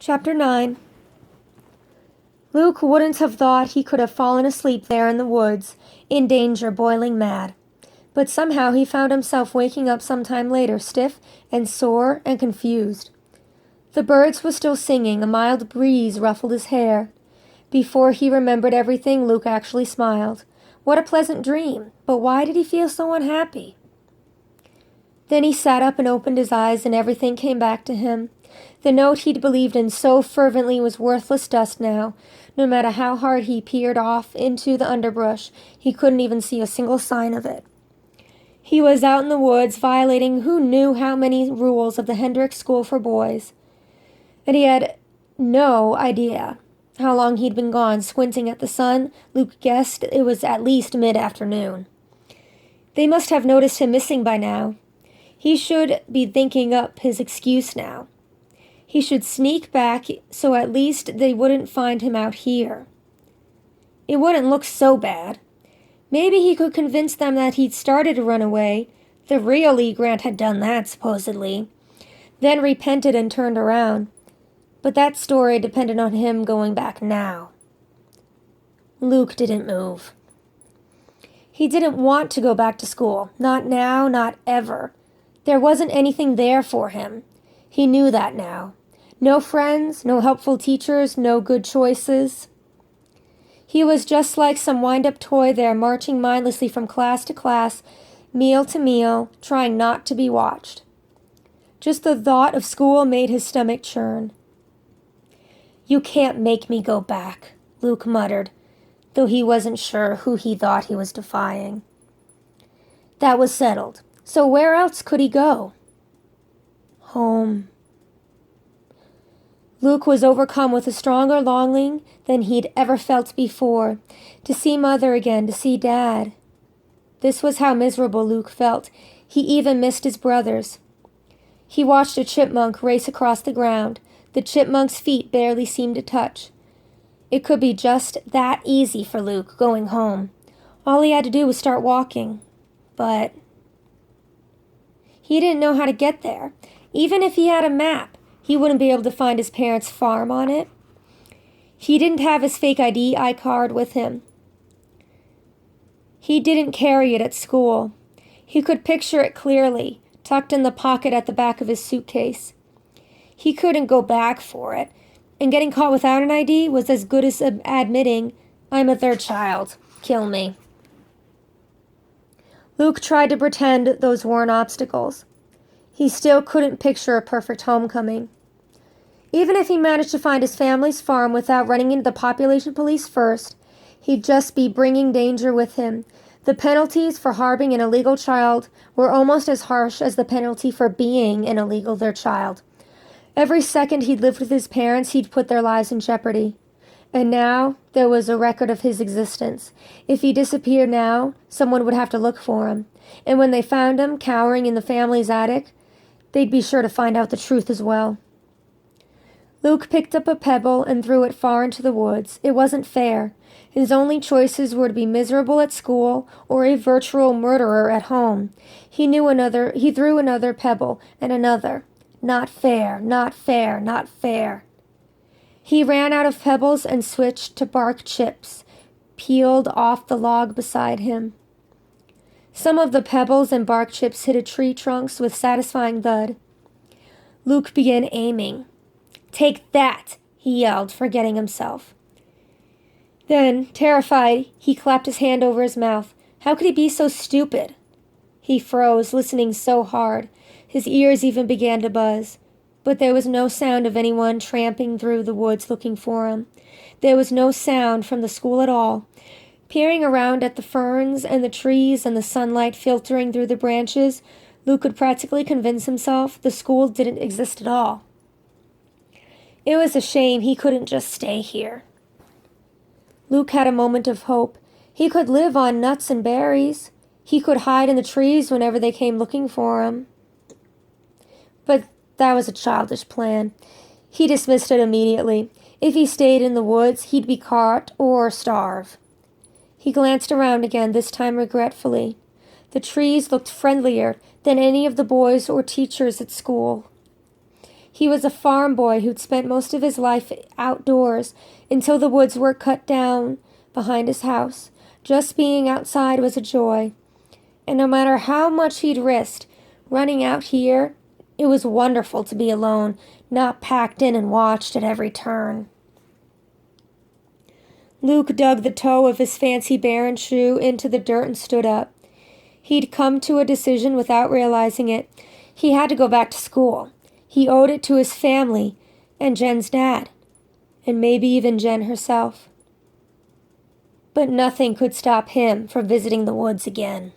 Chapter 9. Luke wouldn't have thought he could have fallen asleep there in the woods, in danger, boiling mad. But somehow he found himself waking up some time later, stiff and sore and confused. The birds were still singing, a mild breeze ruffled his hair. Before he remembered everything, Luke actually smiled. What a pleasant dream, but why did he feel so unhappy? Then he sat up and opened his eyes, and everything came back to him. The note he'd believed in so fervently was worthless dust now. No matter how hard he peered off into the underbrush, he couldn't even see a single sign of it. He was out in the woods, violating who knew how many rules of the Haddix School for Boys. And he had no idea how long he'd been gone. Squinting at the sun, Luke guessed it was at least mid-afternoon. They must have noticed him missing by now. He should be thinking up his excuse now. He should sneak back so at least they wouldn't find him out here. It wouldn't look so bad. Maybe he could convince them that he'd started to run away. The real Lee Grant had done that, supposedly. Then repented and turned around. But that story depended on him going back now. Luke didn't move. He didn't want to go back to school. Not now, not ever. There wasn't anything there for him. He knew that now. No friends, no helpful teachers, no good choices. He was just like some wind-up toy there, marching mindlessly from class to class, meal to meal, trying not to be watched. Just the thought of school made his stomach churn. "You can't make me go back," Luke muttered, though he wasn't sure who he thought he was defying. That was settled. So where else could he go? Home. Luke was overcome with a stronger longing than he'd ever felt before, to see Mother again, to see Dad. This was how miserable Luke felt. He even missed his brothers. He watched a chipmunk race across the ground. The chipmunk's feet barely seemed to touch. It could be just that easy for Luke, going home. All he had to do was start walking. But he didn't know how to get there. Even if he had a map, he wouldn't be able to find his parents' farm on it. He didn't have his fake ID card with him. He didn't carry it at school. He could picture it clearly, tucked in the pocket at the back of his suitcase. He couldn't go back for it, and getting caught without an ID was as good as admitting, "I'm a third child. Kill me." Luke tried to pretend those weren't obstacles. He still couldn't picture a perfect homecoming. Even if he managed to find his family's farm without running into the population police first, he'd just be bringing danger with him. The penalties for harboring an illegal child were almost as harsh as the penalty for being an illegal their child. Every second he'd lived with his parents, he'd put their lives in jeopardy. And now there was a record of his existence. If he disappeared now, someone would have to look for him. And when they found him, cowering in the family's attic, they'd be sure to find out the truth as well. Luke picked up a pebble and threw it far into the woods. It wasn't fair. His only choices were to be miserable at school or a virtual murderer at home. He threw another pebble and another. Not fair, not fair, not fair. He ran out of pebbles and switched to bark chips, peeled off the log beside him. Some of the pebbles and bark chips hit tree trunks with satisfying thud. Luke began aiming. "Take that!" he yelled, forgetting himself. Then, terrified, he clapped his hand over his mouth. How could he be so stupid? He froze, listening so hard. His ears even began to buzz. But there was no sound of anyone tramping through the woods looking for him. There was no sound from the school at all. Peering around at the ferns and the trees and the sunlight filtering through the branches, Luke could practically convince himself the school didn't exist at all. It was a shame he couldn't just stay here. Luke had a moment of hope. He could live on nuts and berries. He could hide in the trees whenever they came looking for him. But that was a childish plan. He dismissed it immediately. If he stayed in the woods, he'd be caught or starve. He glanced around again, this time regretfully. The trees looked friendlier than any of the boys or teachers at school. He was a farm boy who'd spent most of his life outdoors until the woods were cut down behind his house. Just being outside was a joy. And no matter how much he'd risked running out here, it was wonderful to be alone, not packed in and watched at every turn. Luke dug the toe of his fancy Baron shoe into the dirt and stood up. He'd come to a decision without realizing it. He had to go back to school. He owed it to his family and Jen's dad, and maybe even Jen herself. But nothing could stop him from visiting the woods again.